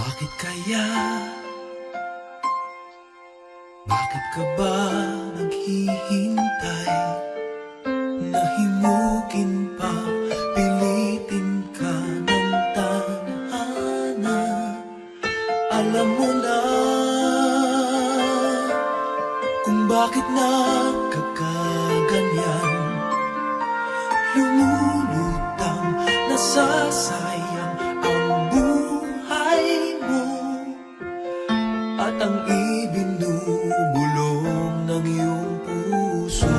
Bakit kaya? Bakit ka ba naghihintay? Nahimukin pa, pilitin ka ng tadhana. Alam mo na kung bakit nagkakaganyan. Lumulutang, nasasayang ang buhay mo at ang ibinubulong ng iyong puso.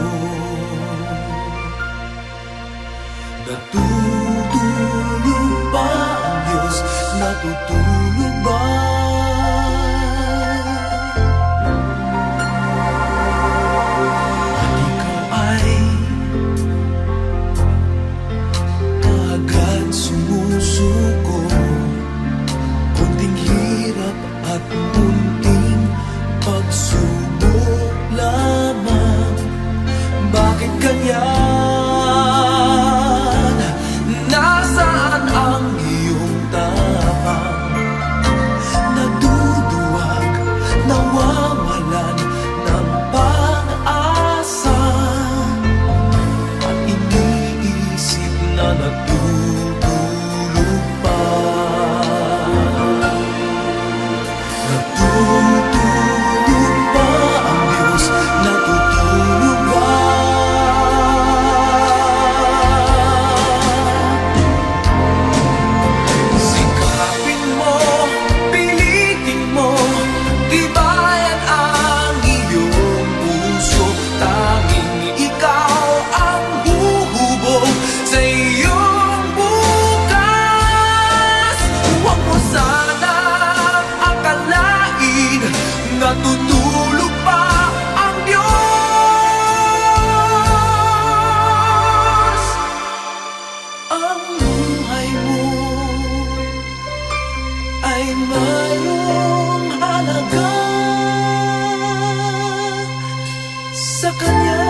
Natutulog ba ang Diyos? Natutulog ba? At ikaw ay kaagad sumusuko. Kunting hirap at munting pagsubok lamang. Bakit ganyan? Nasaan ang iyong tapang? Naduduwag, nawawalan ng pag-asa, at iniisip na natutulog pa. Natutulog ba ang Diyos? Natutulog ba? Sikapin mo, pilitin mo, tibayan ang iyong puso. Tanging ikaw ang huhubog sa iyong bukas. Huwag mo sanang akalain natutulog pa ang Diyos. Ang buhay mo ay mayroong halaga sa Kanya.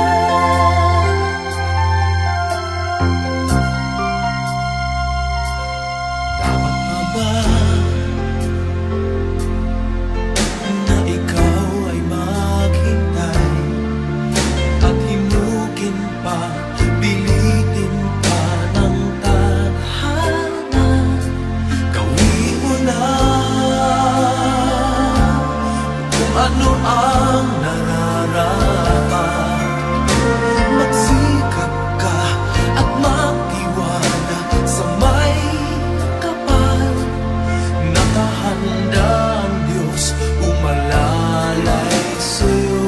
Dapat pa ba na ikaw ay maghintay at himukin pa, pilitin pa ng tadhana? Gawin mo na kung ano ang nararapat. Magsikap ka at magtiwala sa may kapal. Nakahanda ang Diyos umalalay sa'yo.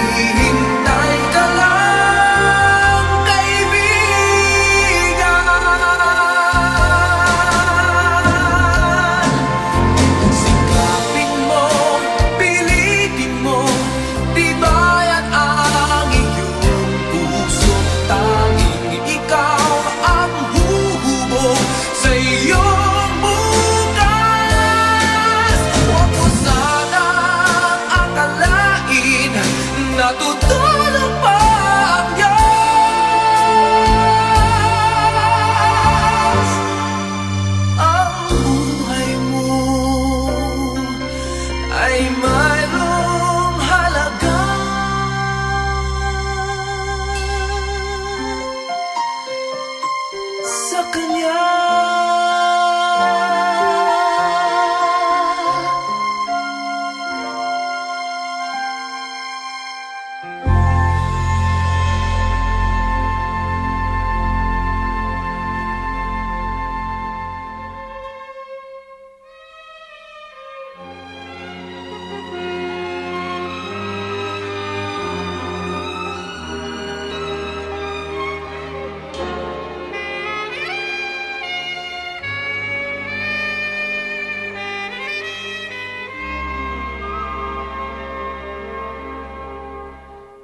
Hinihintay ka lang, kaibigan. Sikapin mo, pilitin mo, tibayan ang iyong puso. Tanging ikaw ang huhubog sa iyong bukas. Huwag mo sanang akalain natutulog pa ang Diyos. Ang buhay mo ay mayroong halaga sa Kanya.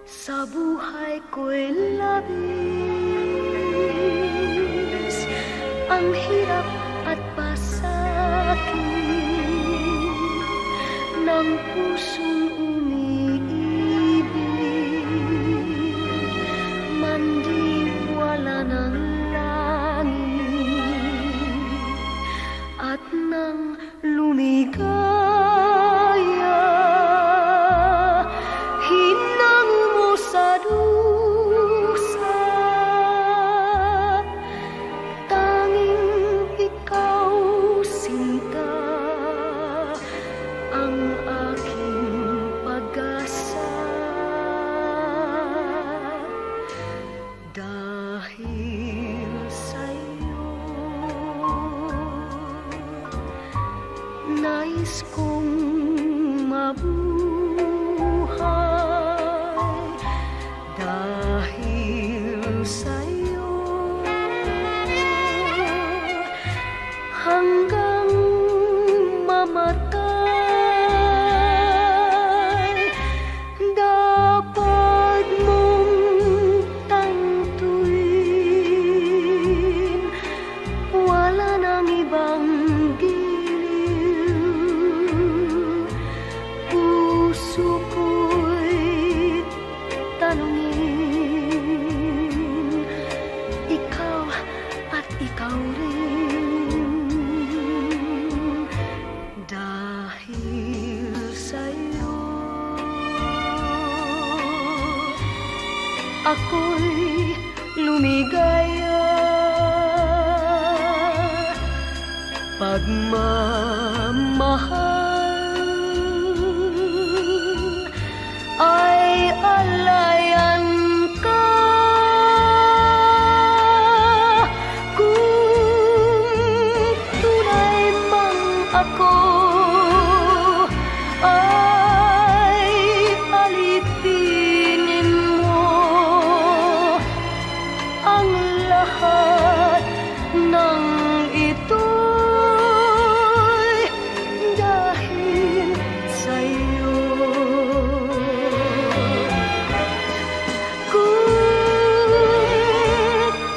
Sa buhay ko'y labis ang hirap at pasakit ng pusong umiibig. Man di wala ng langit. nais kong mabuhay dahil sa'yo hanggang mamatay. Dapat mong tantuin, wala nang ibang giliw. Puso ko'y tanungin, ikaw at ikaw rin, dahil sa'yo ako'y lumigaya. Pagmamahal ay alayan ka. Kung tunay mang ako ay alipinin mo ang lahat ng ito'y dahil sa'yo. Kung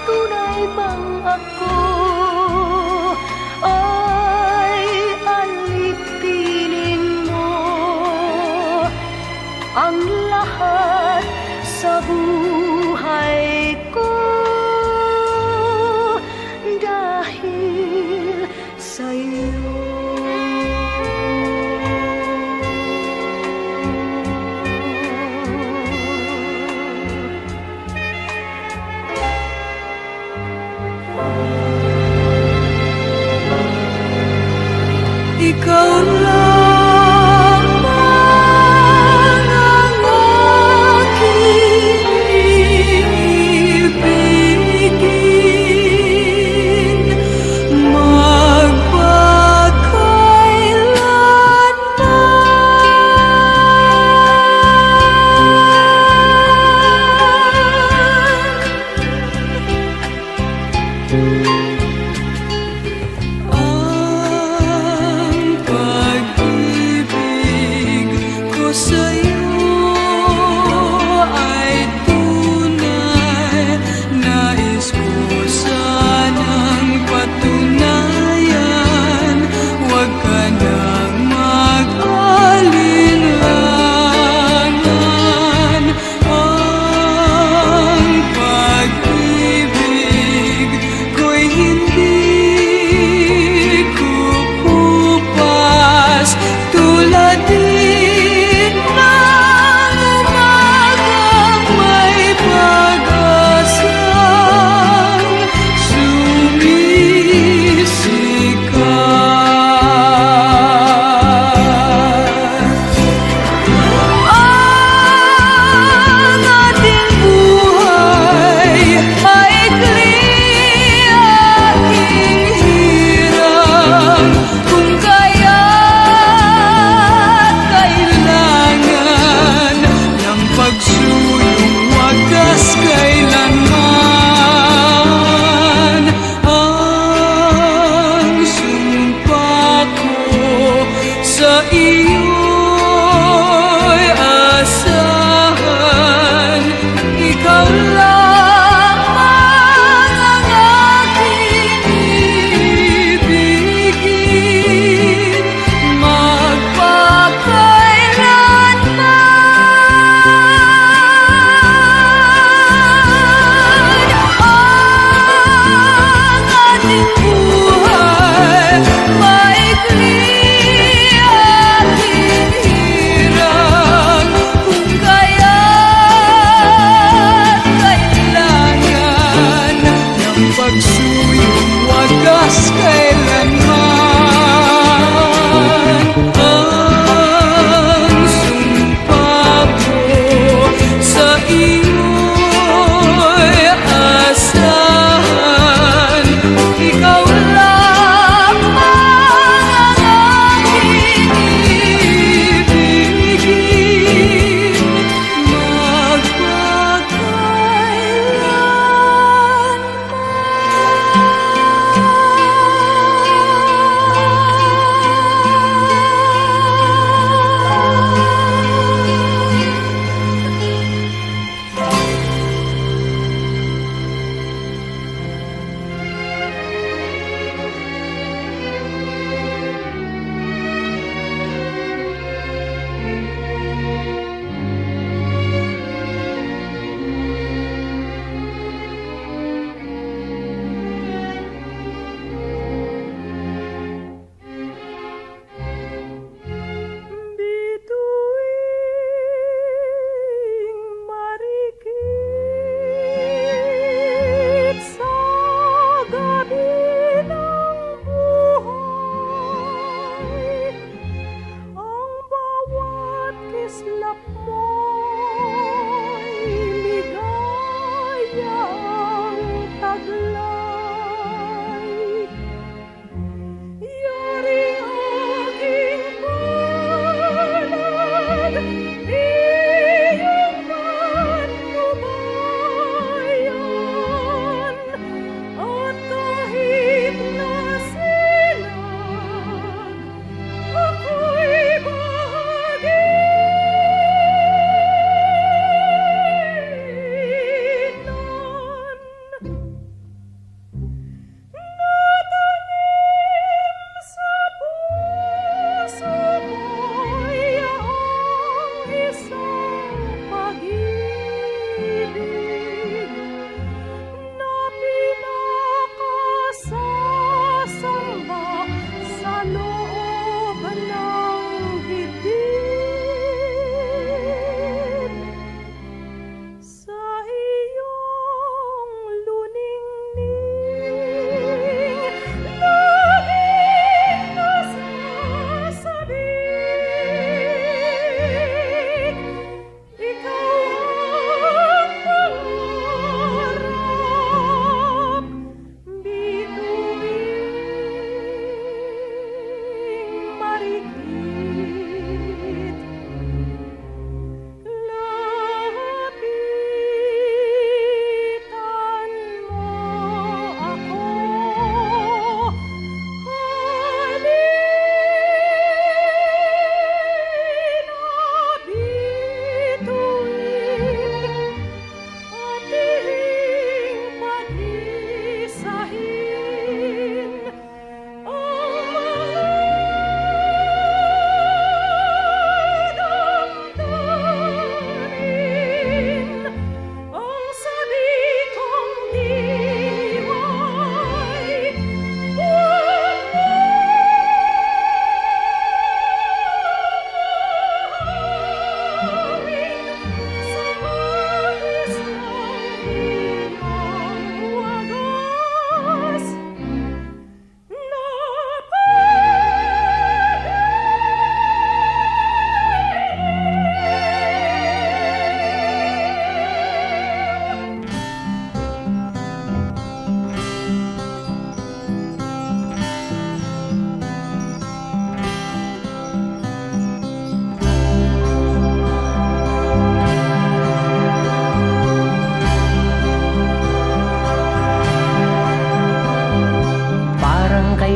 tunay bang ako ay alipinin mo ang lahat sa buhay ko dahil sa'yo. Ikaw lamang ang aking ibigin ang pag-ibig ko sa'yo ay tunay. Nais ko sanang patunayan, huwag ka nang mag-alinlangan. Ang pag-ibig ko'y hindi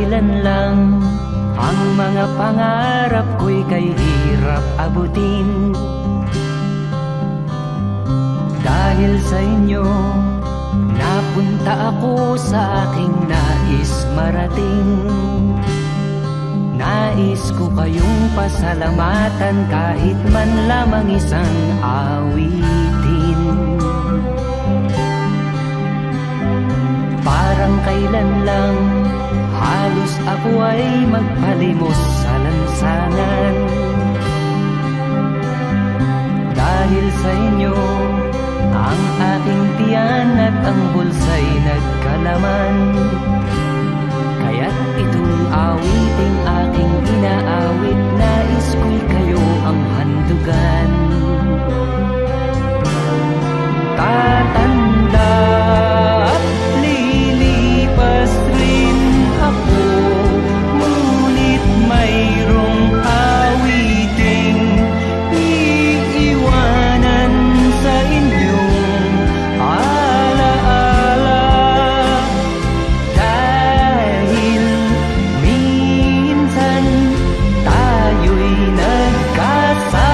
kailan lang ang mga pangarap ko'y kay hirap abutin. Dahil sa inyo, napunta ako sa aking nais marating. Nais ko kayong pasalamatan kahit man lamang isang awitin. Parang kailan lang halos ako ay magpalimos sa lansangan. Dahil sa inyo, ang aking tiyan at ang bulsa'y nagkalaman. Kaya't itong awiting aking inaawit, nais ko'y kayo ang handugan. Tatanda at lilipas rin ako, ngunit mayroong awiting iiwanan sa inyong alaala. Dahil minsan tayo'y nagkasama.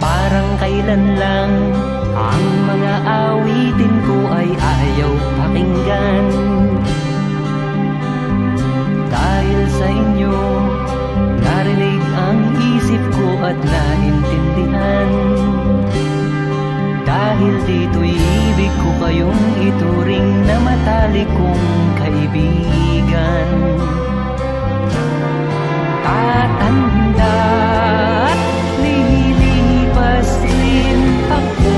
Parang kailan lang ang mga awitin ko ay ayaw pakinggan. Dahil sa inyo, narinig ang isip ko at naintindihan. Dahil dito'y ibig ko kayong ituring na matalik kong kaibigan. Tatanda at lilipas rin ako,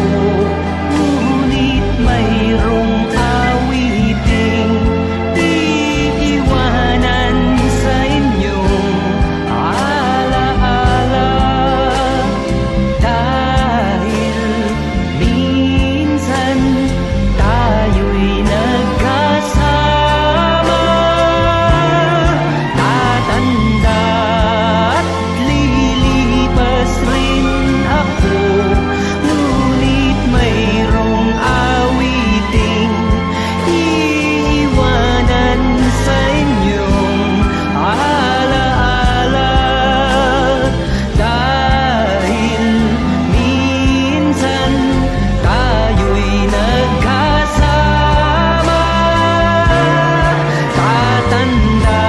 ngunit mayroong awiting iiwanan sa inyong alaala. Dahil minsan tayo'y nagkasama. Tatanda at lilipas rin ako, ngunit mayroong awiting iiwanan sa inyong alaala. Dahil minsan tayo'y nagkasama. Tatanda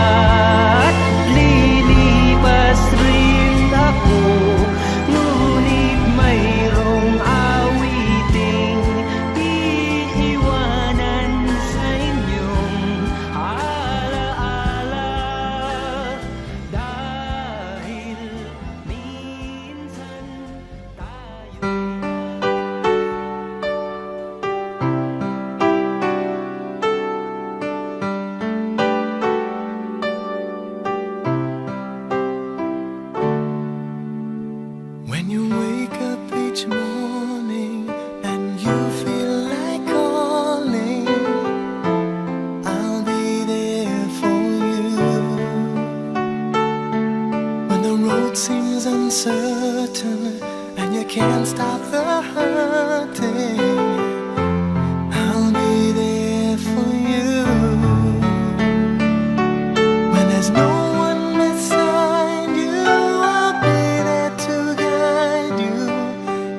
at lilipas rin ako, ngunit mayroong awiting iiwanan sa inyong alaala. Dahil minsan tayo. When you wake up each morning and you feel like calling, I'll be there for you. When the road seems uncertain and you can't stop the hurting, I'll be there for you. When there's no one beside you, I'll be there to guide you,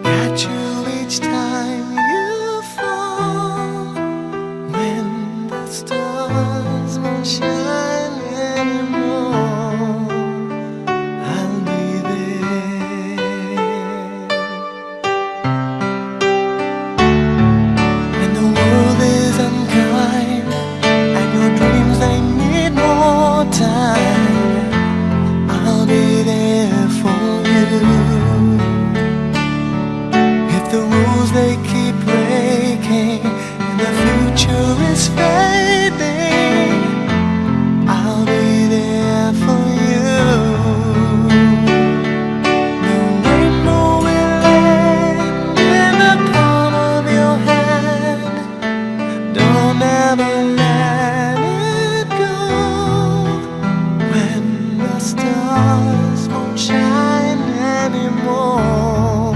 catch you each time you fall. When the stars won't shine anymore, I'll be there. When the world is unkind and your dreams they need more time, I'll be there for you. If the rules they keep breaking and the future is fading, I'll be there for you. The rainbow will end in the palm of your hand. Don't ever let it go. When the stars won't shine anymore,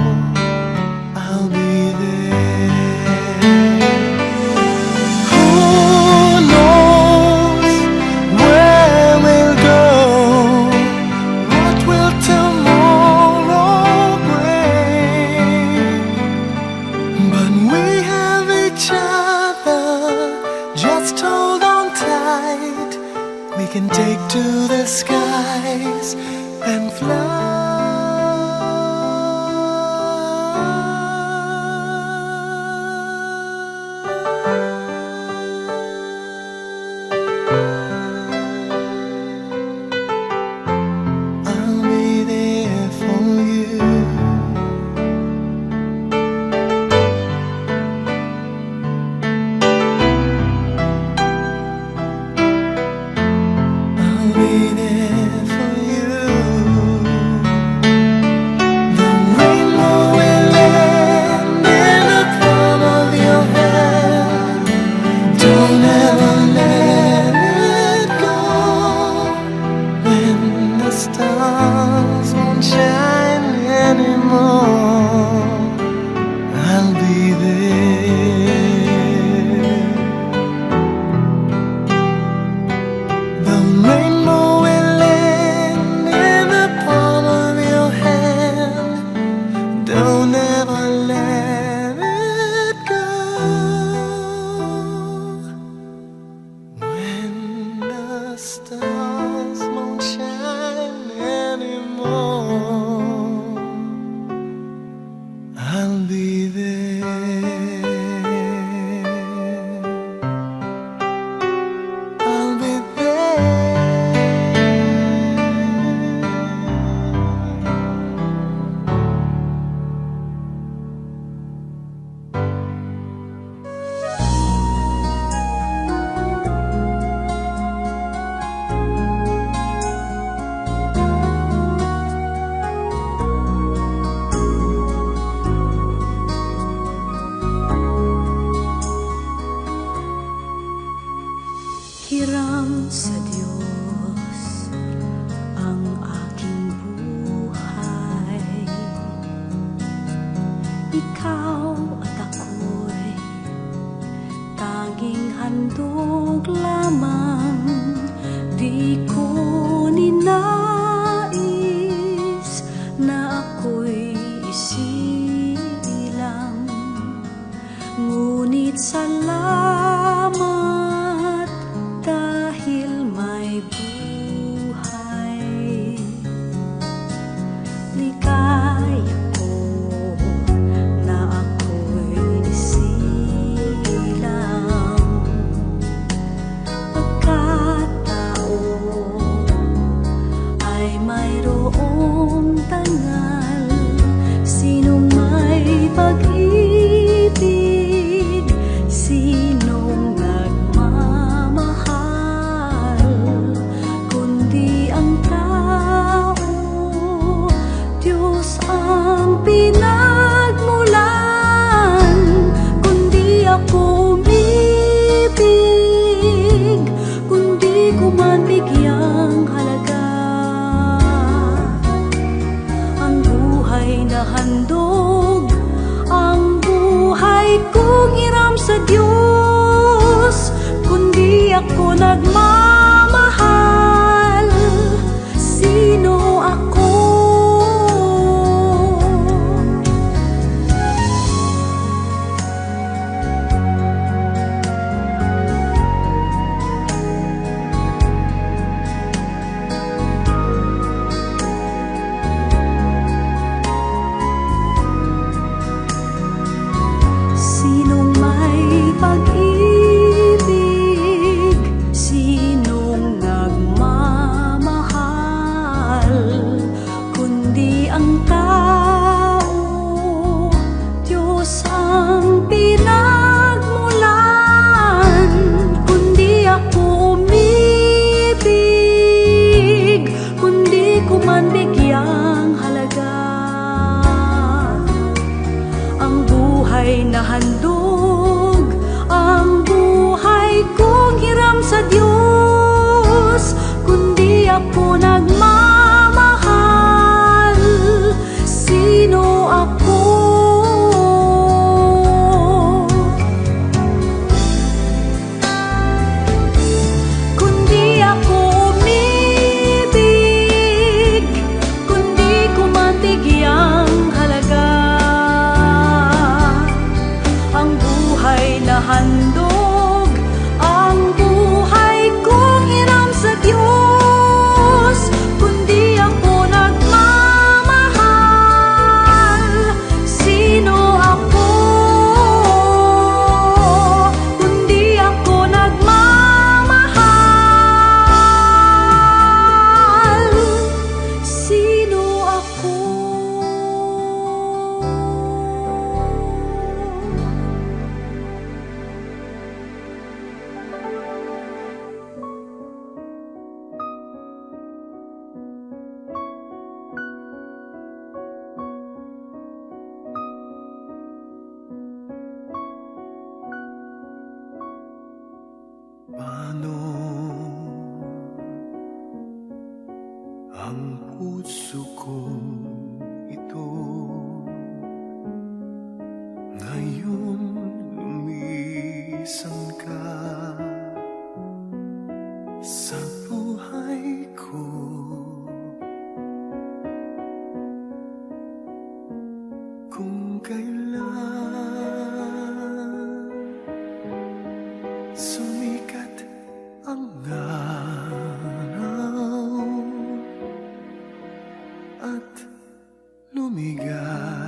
ikaw at ako'y tanging handog lamang. Di ko ninais na ako'y isilang, ngunit salamat dahil may buhay. Ligaya ko na ako'y isilang, pagkatao ay mayroong tangal. Sinong may pag-ibig, sinong nagmamahal, kundi ang tao, Diyos ang pinagmulan. Kundi ako umibig, kundi ko man bigyang halaga ang buhay na handog, ang buhay kong hiram sa Diyos. Kundi ako nagmamahal, sino ako? Sinong may pag-ibig, sinong nagmamahal, kundi ang tao, Diyos ang pinagmulan. Kundi ako umibig, kundi ko man bigyang halaga ang buhay na handog, ang buhay kong hiram sa Diyos. Kundi ako nagmamahal, sino ako? Kundi ako umibig, kundi ko man bigyang halaga ang buhay na handog, ang buhay kong hiram sa Diyos. Kundi ako nagmamahal, sino ako? Kundi ako nagmamahal, sino ako? Paano ang puso ko ito ngayon lumisan ka sa buhay ko? Kung kailan sumikat ang araw at lumigaya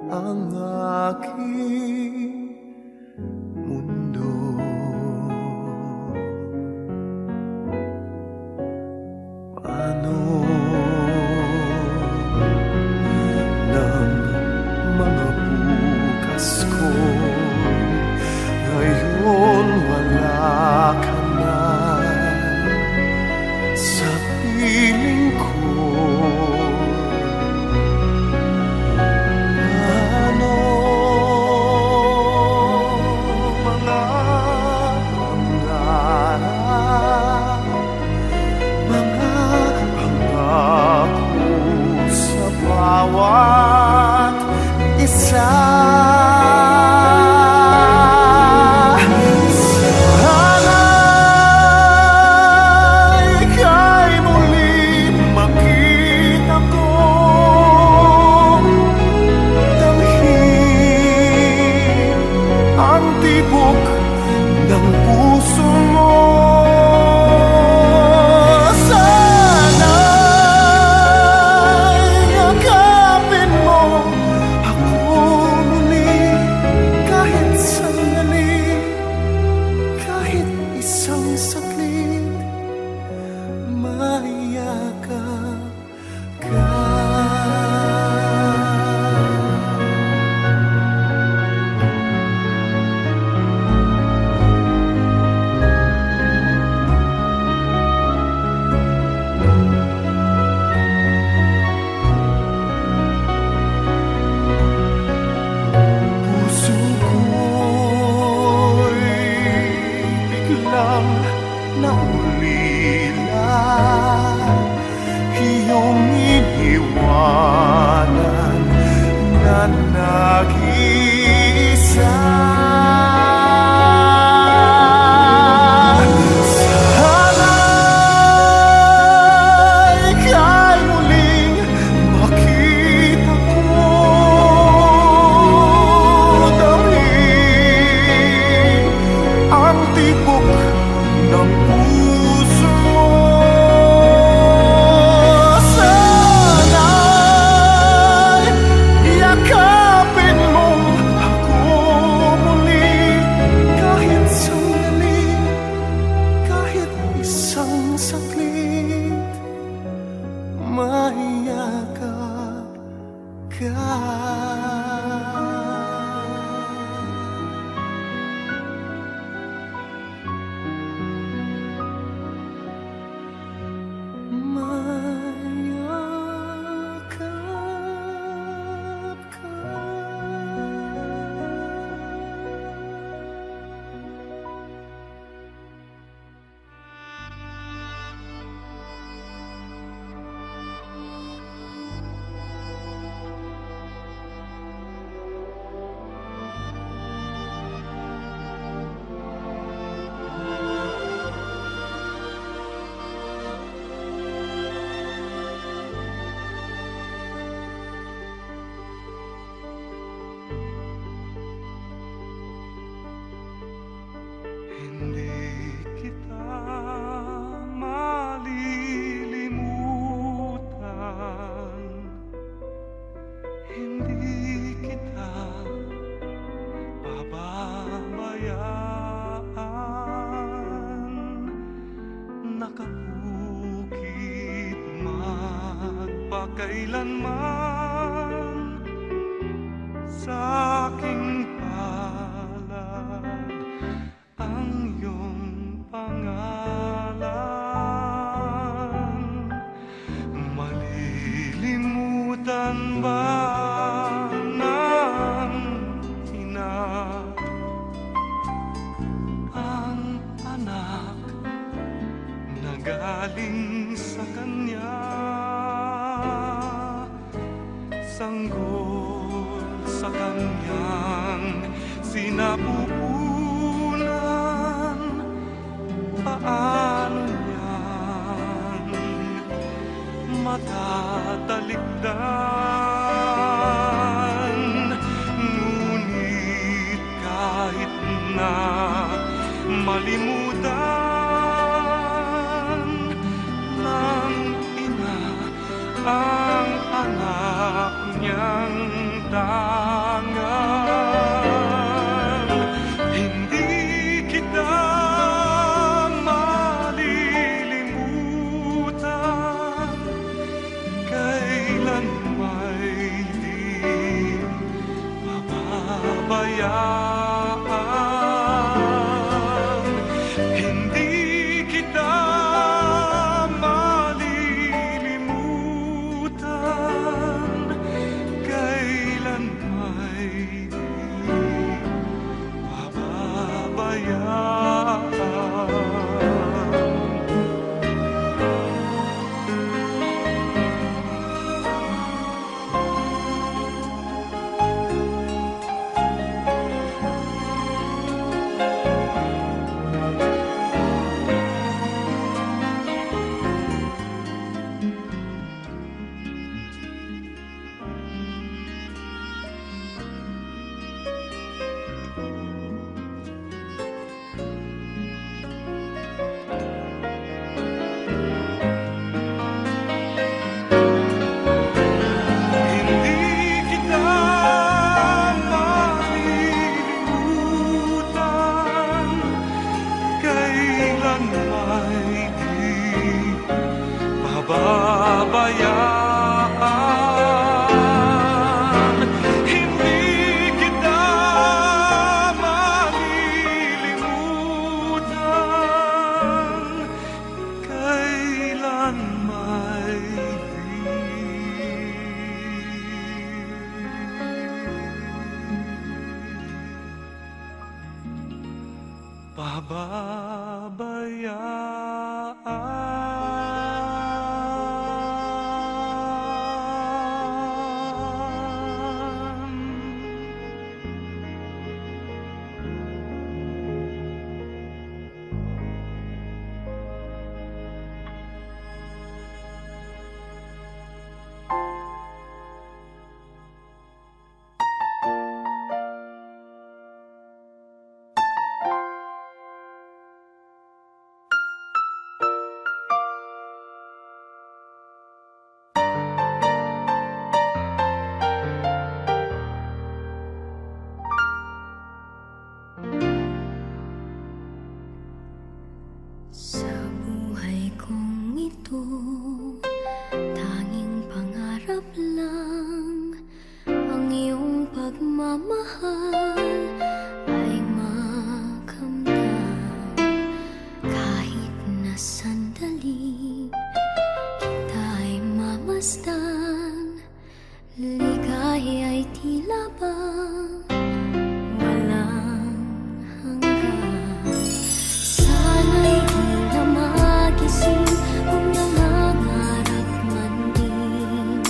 ang aking mundo, paano ng mga bukas ko ngayon wala ka na sa piling ko? Paano ka. Mayakap ka. Hindi kita malilimutan, hindi kita pababayaan. Nakabukit magpakailanman sa aking palad ang iyong pangalan. Malilimutan ba ng ina ang anak na galing sa kanya? Sanggol sa kanyang sinapupunan, paano niyan matatalikdan? Ngunit kahit na malimutan ng ina ang anak niyang tangan, hindi kita malilimutan. Kailan may di pababayaan, hindi kita malilimutan. Kailan may di pababayaan. Hindi kita malilimutan. Kailan may di pababayaan, hindi kita malilimutan. Kailan may pababayaan. Sa buhay kong ito, tanging pangarap lang pagmamahal ay makamtan. Kahit na sandali kita'y mamasdan, ligaya ay tila bang walang hanggan. Sana'y di na magising kung nangangarap man din,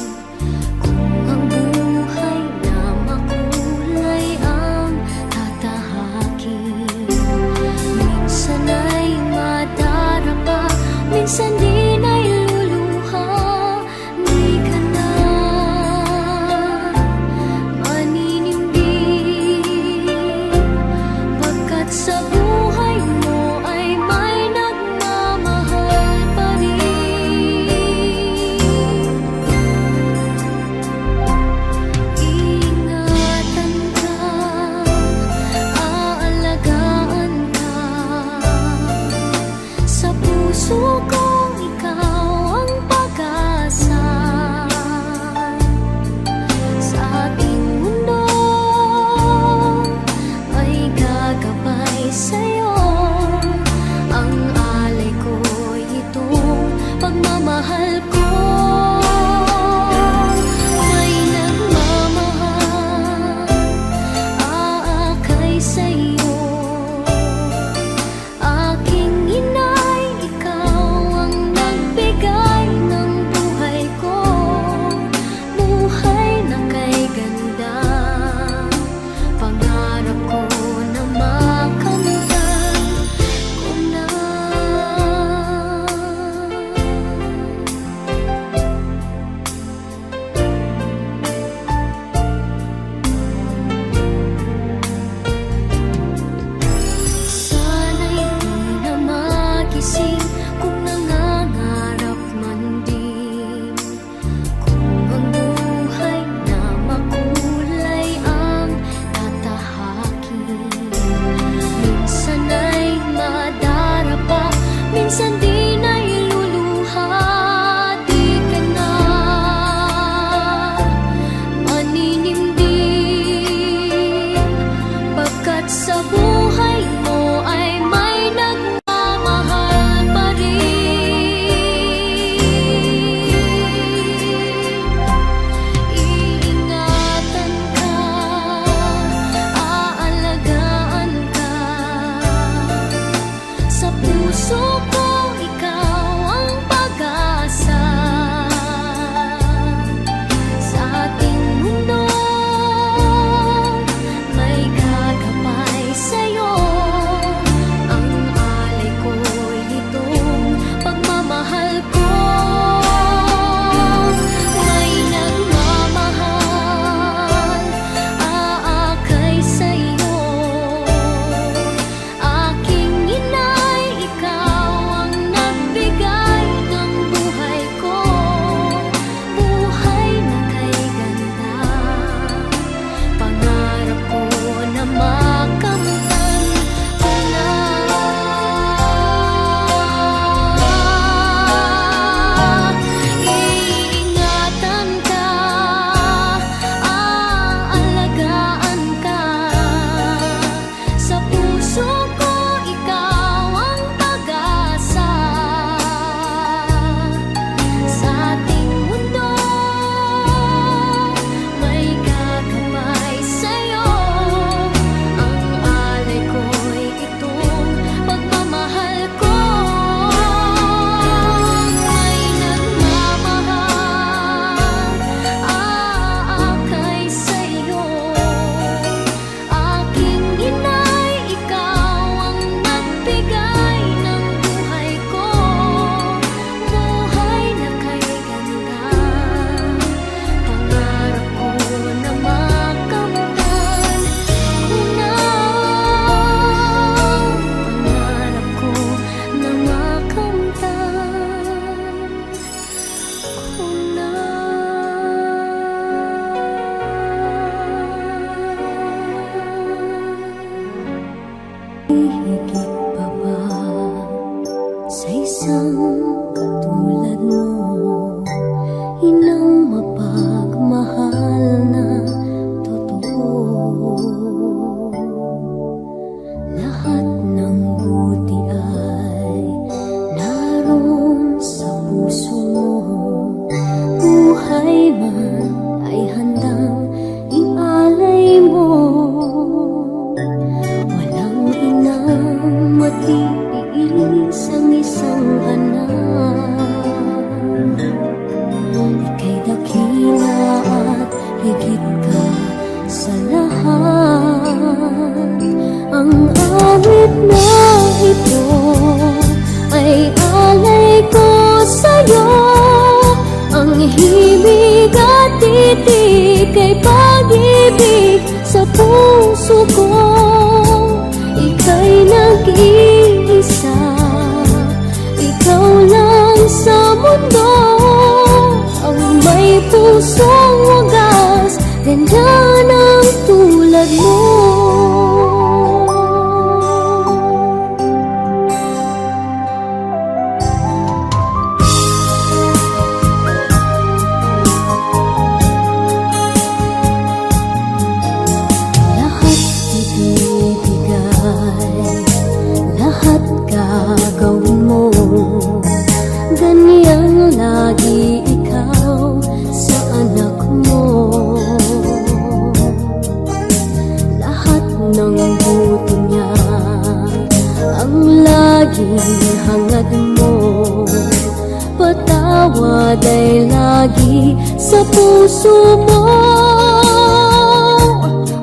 kung ang buhay na makulay ay ay handang ialay mo. Walang inang matitiis ang isang anak. Ika'y dakila at higit ka sa lahat. Ang awit na ito ay alay ko sa'yo. Ang himig at titik ay pag-ibig sa puso ko. Ika'y nag-iisa, ikaw lang sa mundo. Ang may pusong wagas, ganyan ang tulad mo. Lahat ibibigay, lahat gagawin mo. Ganyan lagi ikaw sa anak mo. Lahat ng buto niya ang laging hangad mo. Patawad ay lagi sa puso mo.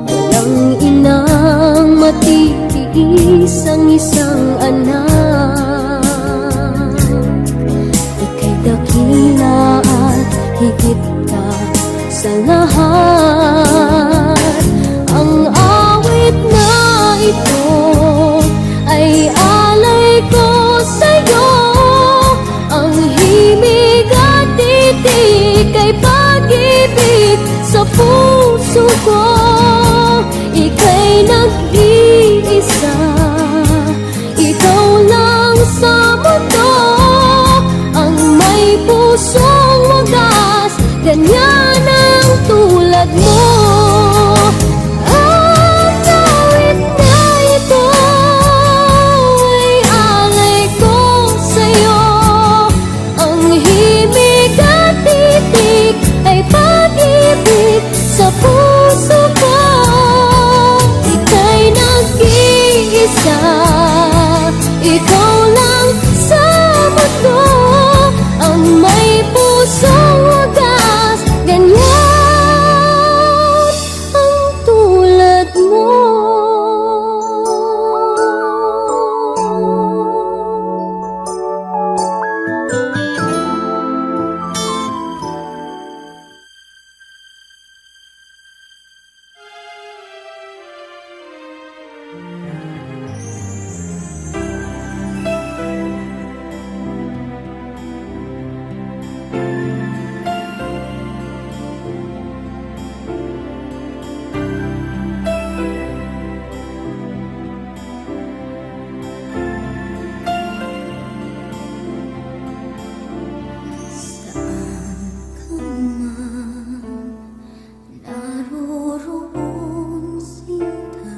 Walang inang matitiis ang isang anak. Ika'y dakila at higit ka sa lahat. Ang awit na ito ay alay ko sa'yo. Ang himig at titik ay pag-ibig sa puso ko. Ika'y nag-iisa, ikaw lang sa mundo. Ang may pusong wagas, ganyan ang tulad mo. Ang awit na ito ay alay ko sa'yo. Ang himig at titik ay pag-ibig sa puso ko. Ika'y nag-iisa, ikaw lang sa mundo. Ang may pusong wagas, ganyan ang tulad mo. Naroroon sinta,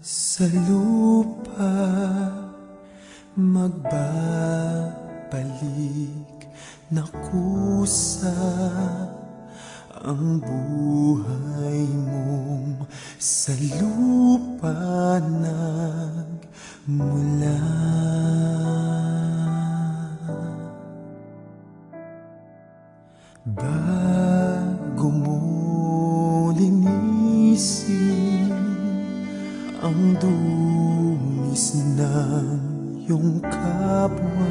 sa lupa magbabalik na kusa ang buhay mong sa lupa nagmula. Bago mo linisin ang dungis ng iyong kapwa,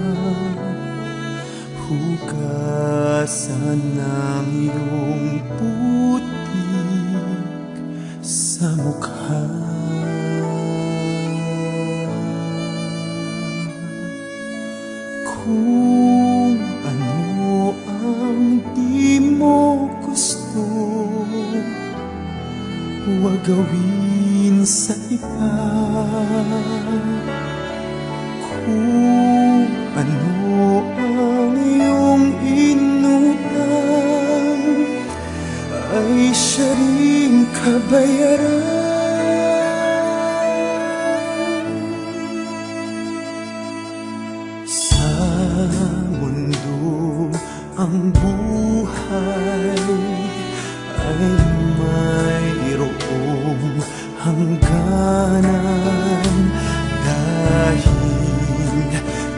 hugasan ng iyong putik sa mukha. Kung ano ang di mo gusto, huwag gawin sa iba. Kung ano ang iyong inutang, ay siya ring kabayaran. Sa mundo ang buhay ay mayroong hangganan, dahil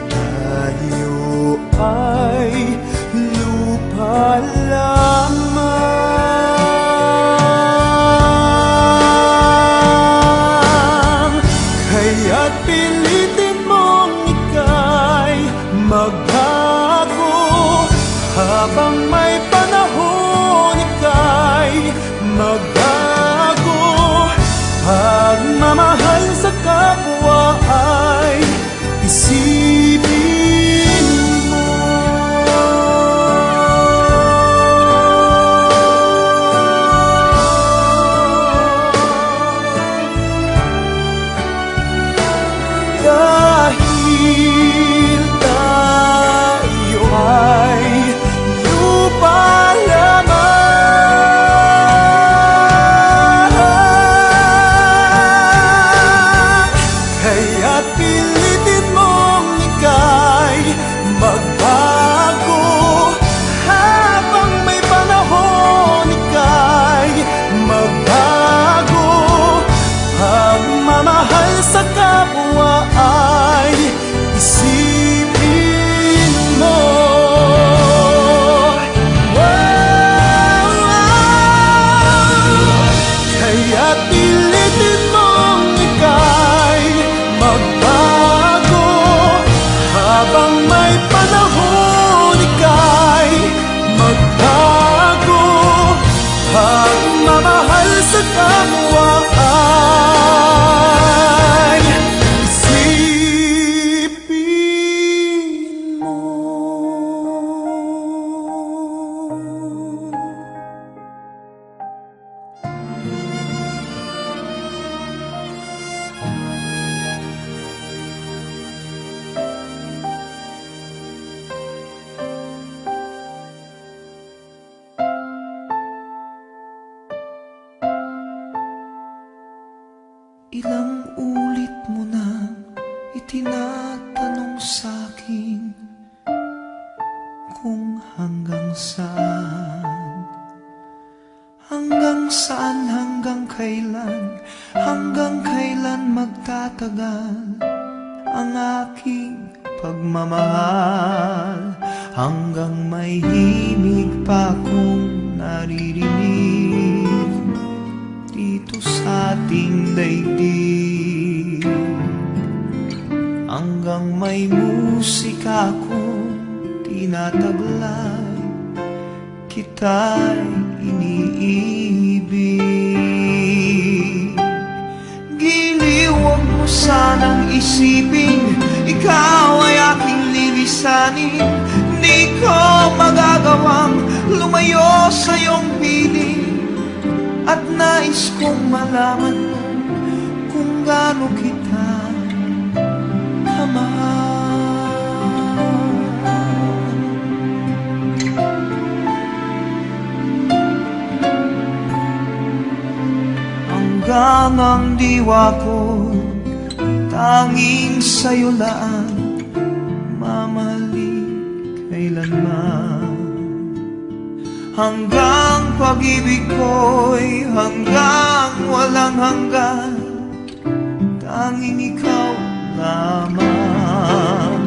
tayo ay lupa lamang. Kaya't pilitin mong ika'y magbago, habang may panahon ika'y magbago. Pagmamahal sa kapwa ay isipin mo. Dahil tayo ay lupa lamang, kaya't pilitin mong ika'y magbago, habang may panahon ika'y magbago. Pagmamahal sa kapwa ay isipin mo. Kaya't pilitin mong ika'y magbago, habang may panahon ika'y magbago. Pagmamahal sa kapwa ay isipin mo. Ilang ulit mo na itinatanong sa'kin kung hanggang saan, hanggang kailan magtatagal ang aking pagmamahal, hanggang may himig pa kong naririnig dito sa ating daigdig, hanggang may musika kong tinataglay, kita'y iniibig. Giliw, huwag mo sanang isipin ikaw ay aking lilisanin. Di ko magagawang lumayo sa iyong piling, at nais kong malaman mo kung gaano kita kamahal. Hanggang ang diwa ko'y tanging sa'yo lang mamahalin kailanman. Hanggang pag-ibig ko'y hanggang walang hanggan, tanging ikaw lamang.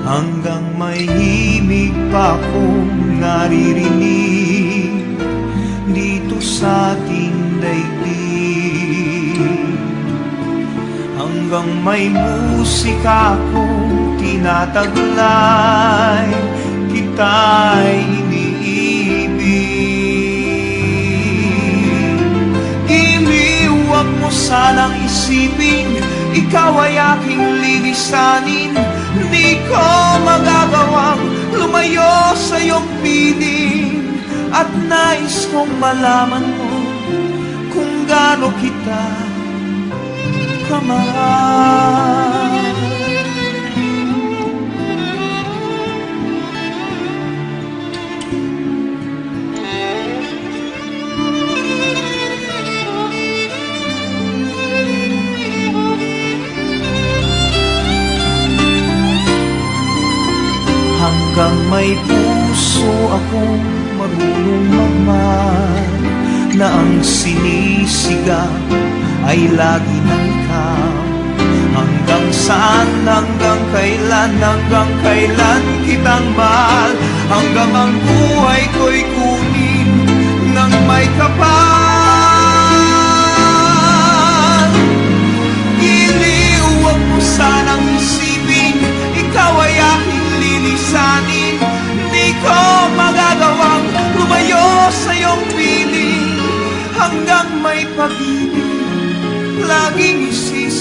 Hanggang may himig pa akong naririnig dito sa ating daigdig. Hanggang may musika akong tinataglay, kita'y iniibig. Iniwag mo sanang isipin, ikaw ay aking lilisanin. Di ko magagawang lumayo sa iyong piling, at nais kong malaman mo kung gaano kita kamahal. Hanggang may puso akong marunong magmahal, na ang sinisigaw ay lagi ng ikaw. Hanggang saan, hanggang kailan kitang mahal, hanggang ang buhay ko'y kunin ng may kapal. Iniuwag mo sanang isipin, ikaw ay aking lilisanin. Di ko magagawang lumayo sa iyong piling, hanggang may pag-ibig laging isisi.